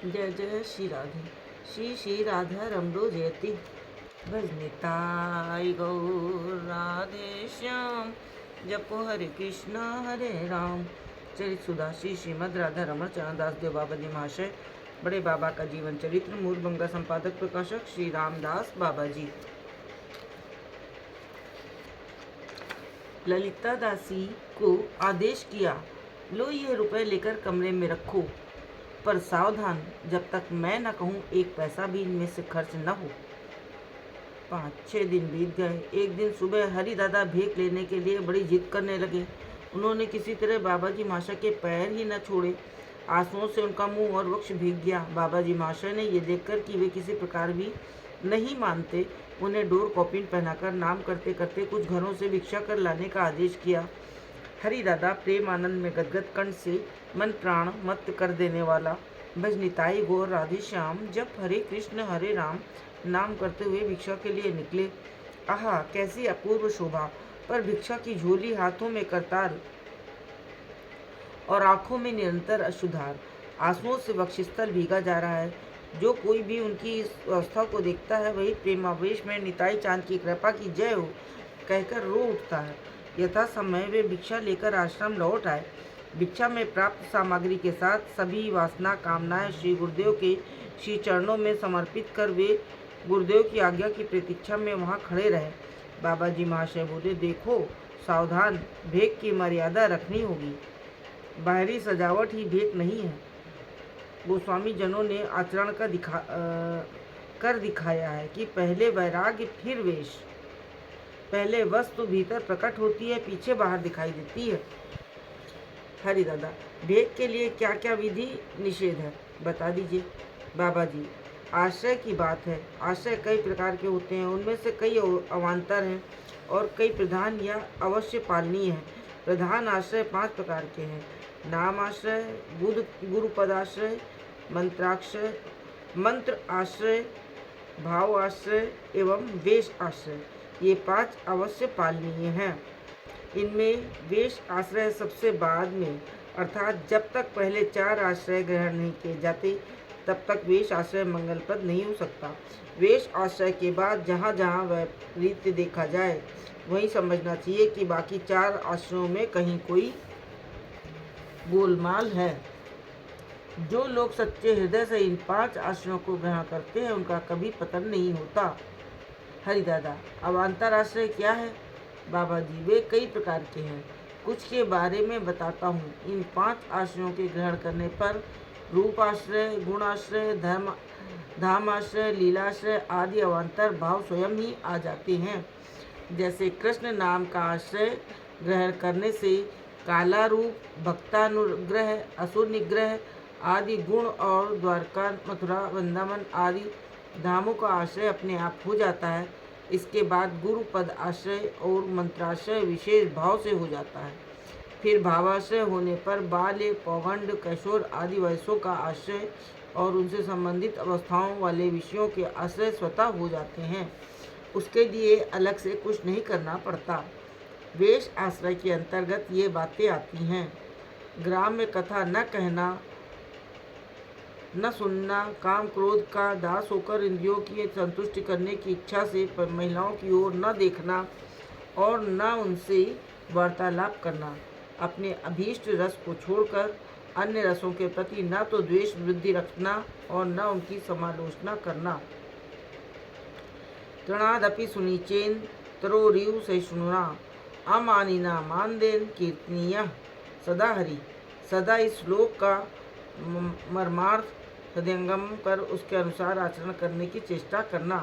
जय जय श्री राधे। श्री श्री राधा रमणो जयति। भजनिताय गौर राधे श्याम। जपो हरे कृष्णा हरे राम। चरित सुधा श्री श्रीमद राधा रमण चरण दास देव बाबा जी महाशय। बड़े बाबा का जीवन चरित्र। मूल बंगा संपादक प्रकाशक श्री रामदास बाबा जी। ललिता दासी को आदेश किया, लो ये रुपए लेकर कमरे में रखो, पर सावधान, जब तक मैं न कहूँ एक पैसा भी इनमें से खर्च न हो। 5-6 दिन बीत गए। एक दिन सुबह हरि दादा भीख लेने के लिए बड़ी जिद करने लगे। उन्होंने किसी तरह बाबा जी महाशय के पैर ही न छोड़े। आंसुओं से उनका मुंह और वक्ष भीग गया। बाबा जी महाशय ने ये देखकर कि वे किसी प्रकार भी नहीं मानते, उन्हें डोर कॉपिन पहनाकर नाम करते करते कुछ घरों से भिक्षा कर लाने का आदेश किया। हरि दादा प्रेम आनंद में गदगद कंठ से मन प्राण मत कर देने वाला भजनिताई गौर राधे श्याम जब हरे कृष्ण हरे राम नाम करते हुए भिक्षा के लिए निकले। आहा, कैसी अपूर्व शोभा! पर भिक्षा की झोली, हाथों में करताल और आंखों में निरंतर अश्रुधार। आंसुओं से वक्षस्थल भीगा जा रहा है। जो कोई भी उनकी इस अवस्था को देखता है, वही प्रेमावेश में निताई चांद की कृपा की जय हो कहकर रो उठता है। यथा समय वे भिक्षा लेकर आश्रम लौट आए। भिक्षा में प्राप्त सामग्री के साथ सभी वासना कामनाएं श्री गुरुदेव के श्री चरणों में समर्पित कर वे गुरुदेव की आज्ञा की प्रतीक्षा में वहां खड़े रहे। बाबा जी महाशय बोले, देखो सावधान, भेंट की मर्यादा रखनी होगी। बाहरी सजावट ही भेंट नहीं है। गोस्वामी जनों ने आचरण का कर दिखाया है कि पहले वैराग्य फिर वेश। पहले वस्तु भीतर प्रकट होती है, पीछे बाहर दिखाई देती है। हरि दादा, भेंट के लिए क्या क्या विधि निषेध है बता दीजिए। बाबा जी, आश्रय की बात है। आश्रय कई प्रकार के होते हैं, उनमें से कई अवान्तर हैं और कई प्रधान या अवश्य पालनीय हैं। प्रधान आश्रय 5 प्रकार के हैं: नाम आश्रय, गुरु पदाश्रय, मंत्राश्रय, मंत्र आश्रय, भाव आश्रय एवं वेश आश्रय। ये 5 अवश्य पालनीय हैं। इनमें वेश आश्रय सबसे बाद में, अर्थात जब तक पहले 4 आश्रय ग्रहण नहीं किए जाते तब तक वेश आश्रय मंगलप्रद नहीं हो सकता। वेश आश्रय के बाद जहाँ जहाँ वैपरीत्य देखा जाए, वहीं समझना चाहिए कि बाकी 4 आश्रयों में कहीं कोई गोलमाल है। जो लोग सच्चे हृदय से इन 5 आश्रयों को ग्रहण करते हैं, उनका कभी पतन नहीं होता। हरि दादा, अवान्तर आश्रय क्या है? बाबा जी, वे कई प्रकार के हैं, कुछ के बारे में बताता हूँ। इन 5 आश्रयों के ग्रहण करने पर रूप आश्रय, गुण आश्रय, धाम आश्रय, लीलाश्रय आदि अवान्तर भाव स्वयं ही आ जाते हैं। जैसे कृष्ण नाम का आश्रय ग्रहण करने से काला रूप, भक्तानुग्रह, असुर निग्रह आदि गुण और द्वारका, मथुरा, वृंदावन आदि धामों का आश्रय अपने आप हो जाता है। इसके बाद गुरु पद आश्रय और मंत्राश्रय विशेष भाव से हो जाता है। फिर भावाश्रय होने पर बाल्य, पौगंड, किशोर आदि वयसों का आश्रय और उनसे संबंधित अवस्थाओं वाले विषयों के आश्रय स्वतः हो जाते हैं। उसके लिए अलग से कुछ नहीं करना पड़ता। वेश आश्रय के अंतर्गत ये बातें आती हैं: ग्राम्य कथा न कहना, न सुनना, काम क्रोध का दास होकर इंद्रियों की संतुष्टि करने की इच्छा से महिलाओं की ओर न देखना और न उनसे वार्तालाप करना, अपने अभीष्ट रस को छोड़कर अन्य रसों के प्रति न तो द्वेष वृद्धि रखना और न उनकी समालोचना करना। तृणादपि सुनीचेन तरोरिव सहिष्णुना, अमानिना मानदेन कीर्तनीय सदा हरि। सदा इस श्लोक का मर्मार्थ हृदयंगम कर उसके अनुसार आचरण करने की चेष्टा करना।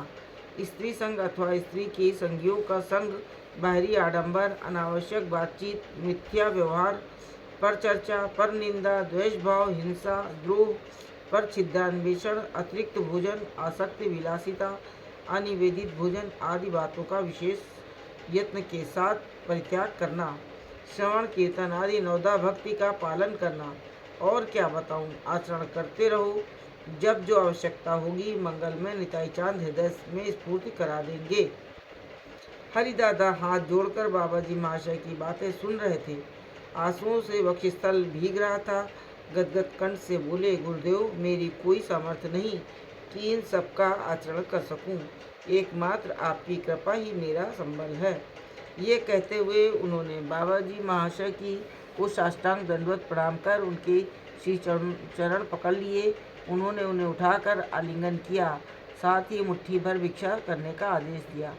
स्त्री संग अथवा स्त्री के संगियों का संग, बाहरी आडंबर, अनावश्यक बातचीत, मिथ्या व्यवहार, पर चर्चा, पर निंदा, द्वेष भाव, हिंसा, द्रोह, पर छिद्रान्वेषण, अतिरिक्त भोजन, आसक्ति, विलासिता, अनिवेदित भोजन आदि बातों का विशेष यत्न के साथ परित्याग करना। श्रवण कीर्तन आदि नवदा भक्ति का पालन करना। और क्या बताऊं, आचरण करते रहो। जब जो आवश्यकता होगी, मंगल में निताई चांद हृदय में स्फूर्ति करा देंगे। हरि दादा हाथ जोड़कर बाबा जी महाशय की बातें सुन रहे थे। आंसुओं से वक्षस्थल भीग रहा था। गदगद कंठ से बोले, गुरुदेव मेरी कोई सामर्थ्य नहीं कि इन सब का आचरण कर सकूं। एकमात्र आपकी कृपा ही मेरा संबल है। ये कहते हुए उन्होंने बाबा जी महाशय की को साष्टांग दंडवत प्रणाम कर उनके श्री चरण पकड़ लिए। उन्होंने उन्हें उठाकर आलिंगन किया, साथ ही मुट्ठी भर भिक्षा करने का आदेश दिया।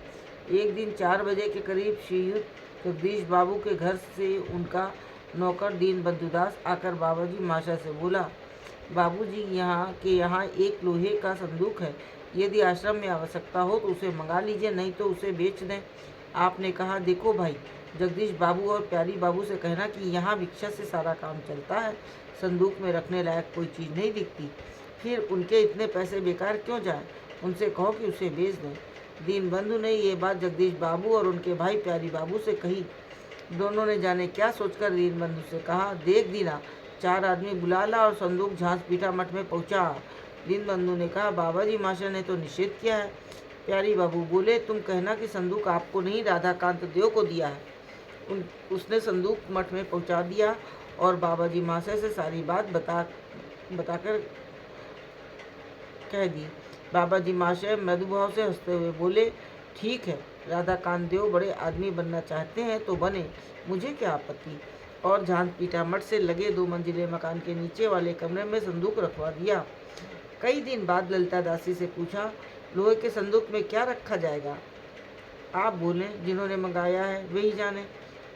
एक दिन 4 बजे के करीब श्रीयुत जगदीश बाबू के घर से उनका नौकर दीन बंधुदास आकर बाबा जी महाशय से बोला, बाबूजी यहाँ एक लोहे का संदूक है, यदि आश्रम में आवश्यकता हो तो उसे मंगा लीजिए, नहीं तो उसे बेच दें। आपने कहा, देखो भाई, जगदीश बाबू और प्यारी बाबू से कहना कि यहाँ भिक्षा से सारा काम चलता है, संदूक में रखने लायक कोई चीज़ नहीं दिखती, फिर उनके इतने पैसे बेकार क्यों जाए, उनसे कहो कि उसे बेच दें। दीन बंधु ने ये बात जगदीश बाबू और उनके भाई प्यारी बाबू से कही। दोनों ने जाने क्या सोचकर दीन बंधु से कहा, देख दीना, 4 आदमी बुला ला और संदूक झांस पीटा मठ में पहुंचा। दीन बंधु ने कहा, बाबा जी महाशय ने तो निषेध किया है। प्यारी बाबू बोले, तुम कहना कि संदूक आपको नहीं राधाकांत देव को दिया है। उसने संदूक मठ में पहुंचा दिया और बाबा जी महाशय से सारी बात बताकर कह दी। बाबा जी महाशय मृदुभाव से हंसते हुए बोले, ठीक है, राधाकांत देव बड़े आदमी बनना चाहते हैं तो बने, मुझे क्या आपत्ति। और झांस पीटा मठ से लगे 2 मंजिले मकान के नीचे वाले कमरे में संदूक रखवा दिया। कई दिन बाद ललिता दासी से पूछा, लोहे के संदूक में क्या रखा जाएगा? आप बोले, जिन्होंने मंगाया है वे ही जाने।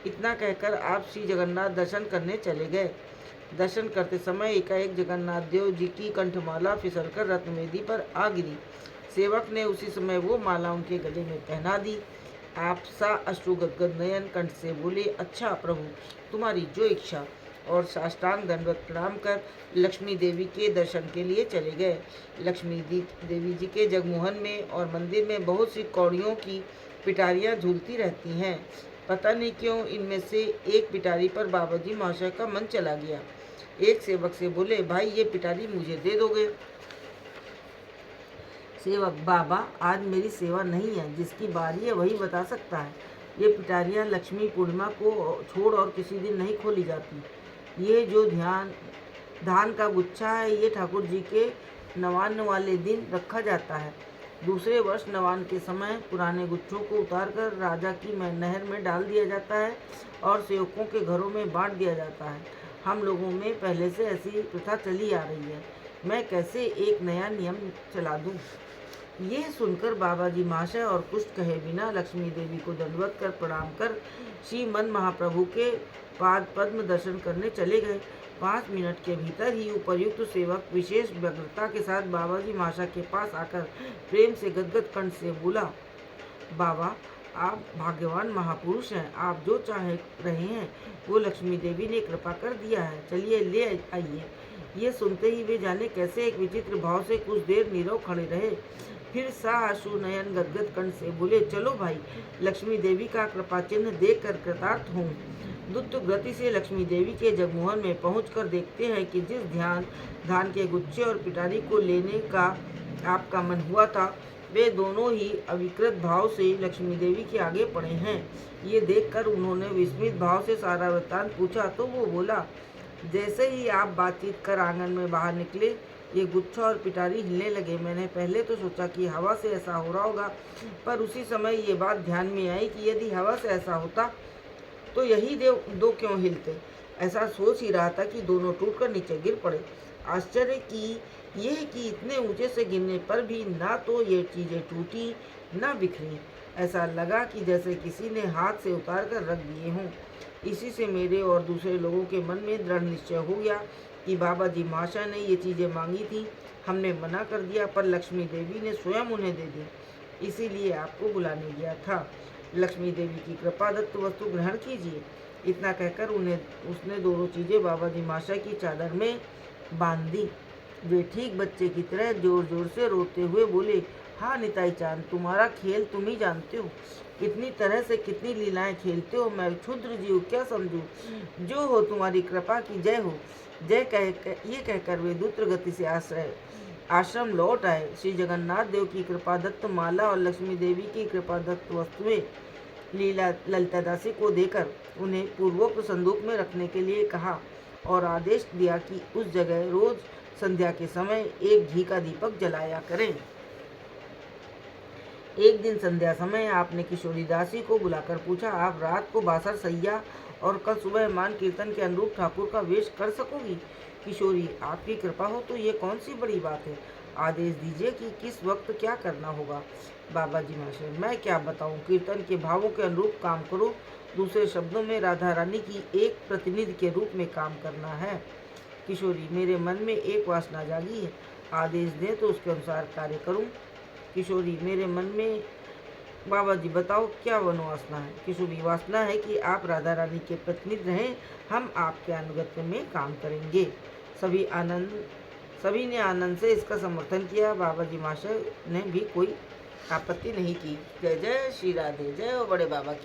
इतना कहकर आप श्री जगन्नाथ दर्शन करने चले गए। दर्शन करते समय एकाएक जगन्नाथ देव जी की कंठमाला फिसलकर रत्नवेदी पर आ गिरी। सेवक ने उसी समय वो माला उनके गले में पहना दी। आप सा अश्रु गदगद नयन कंठ से बोले, अच्छा प्रभु, तुम्हारी जो इच्छा, और साष्टांग दंडवत प्रणाम कर लक्ष्मी देवी के दर्शन के लिए चले गए। लक्ष्मी देवी जी के जगमोहन में और मंदिर में बहुत सी कौड़ियों की पिटारियाँ झूलती रहती हैं। पता नहीं क्यों इनमें से एक पिटारी पर बाबा जी महाशय का मन चला गया। एक सेवक से बोले, भाई ये पिटारी मुझे दे दोगे? सेवक, बाबा आज मेरी सेवा नहीं है, जिसकी बारी है वही बता सकता है। ये पिटारियाँ लक्ष्मी पूर्णिमा को छोड़ और किसी दिन नहीं खोली जाती। ये जो धान का गुच्छा है, ये ठाकुर जी के नवान्न वाले दिन रखा जाता है। दूसरे वर्ष नवान के समय पुराने गुच्छों को उतारकर राजा की नहर में डाल दिया जाता है और सेवकों के घरों में बांट दिया जाता है। हम लोगों में पहले से ऐसी प्रथा चली आ रही है, मैं कैसे एक नया नियम चला दूं? ये सुनकर बाबा जी महाशय और कुछ कहे बिना लक्ष्मी देवी को दंडवत कर प्रणाम कर श्री मन महाप्रभु के पाद पद्म दर्शन करने चले गए। 5 मिनट के भीतर ही उपर्युक्त सेवक विशेष व्यग्रता के साथ बाबा जी महाशय के पास आकर प्रेम से गदगद कंठ से बोला, बाबा आप भाग्यवान महापुरुष हैं, आप जो चाहे रहे हैं वो लक्ष्मी देवी ने कृपा कर दिया है, चलिए ले आइए। ये सुनते ही वे जाने कैसे एक विचित्र भाव से कुछ देर नीरव खड़े रहे, फिर साशु नयन गदगद कंठ से बोले, चलो भाई, लक्ष्मी देवी का कृपा चिन्ह देख कर कृतार्थ हूँ। द्रुत गति से लक्ष्मी देवी के जगमोहन में पहुंचकर देखते हैं कि जिस धान के गुच्छे और पिटारी को लेने का आपका मन हुआ था, वे दोनों ही अविकृत भाव से लक्ष्मी देवी के आगे पड़े हैं। ये देखकर उन्होंने विस्मित भाव से सारा वृत्तांत पूछा तो वो बोला, जैसे ही आप बातचीत कर आंगन में बाहर निकले, ये गुच्छा और पिटारी हिलने लगे। मैंने पहले तो सोचा कि हवा से ऐसा हो रहा होगा, पर उसी समय ये बात ध्यान में आई कि यदि हवा से ऐसा होता तो यही दो क्यों हिलते। ऐसा सोच ही रहा था कि दोनों टूटकर नीचे गिर पड़े। आश्चर्य की यह कि इतने ऊंचे से गिरने पर भी ना तो ये चीज़ें टूटी ना बिखरी। ऐसा लगा कि जैसे किसी ने हाथ से उतार कर रख दिए हों। इसी से मेरे और दूसरे लोगों के मन में दृढ़ निश्चय हो गया कि बाबा जी महाशय ने ये चीज़ें मांगी थी, हमने मना कर दिया, पर लक्ष्मी देवी ने स्वयं उन्हें दे दी, इसीलिए आपको बुलाने गया था। लक्ष्मी देवी की कृपा दत्त वस्तु ग्रहण कीजिए। इतना कहकर उसने दोनों चीज़ें बाबा जी महाशय की चादर में बांध दी। वे ठीक बच्चे की तरह जोर जोर से रोते हुए बोले, हाँ निताई चांद, तुम्हारा खेल तुम ही जानते हो, कितनी तरह से कितनी लीलाएं खेलते हो, मैं क्षुद्र जीव क्या समझूं, जो हो तुम्हारी कृपा की जय हो। जय ये कहकर वे द्रुत गति से आश्रम लौट आए। श्री जगन्नाथ देव की कृपा दत्त माला और लक्ष्मी देवी की कृपा दत्त वस्तुएं ललिता दासी को देकर उन्हें पूर्वोक्त संदूक में रखने के लिए कहा और आदेश दिया कि उस जगह रोज संध्या के समय एक घी का दीपक जलाया करें। एक दिन संध्या समय आपने किशोरी दासी को बुलाकर पूछा, आप रात को बासर सैया और कल सुबह मान कीर्तन के अनुरूप ठाकुर का वेश कर सकोगी? किशोरी, आपकी कृपा हो तो ये कौन सी बड़ी बात है। आदेश दीजिए कि किस वक्त क्या करना होगा। बाबा जी महाशय, मैं क्या बताऊं, कीर्तन के भावों के अनुरूप काम करो। दूसरे शब्दों में राधा रानी की एक प्रतिनिधि के रूप में काम करना है। किशोरी, मेरे मन में एक वासना जागी है, आदेश दें तो उसके अनुसार कार्य करूं। किशोरी, मेरे मन में, बाबा जी बताओ क्या मनोवासना है। किशोरी, वासना है कि आप राधा रानी के प्रतिनिधि रहें, हम आपके अनुगत्य में काम करेंगे। सभी ने आनंद से इसका समर्थन किया। बाबा जी महाशय ने भी कोई आपत्ति नहीं की। जय जय श्री राधे, जय हो बड़े बाबा की।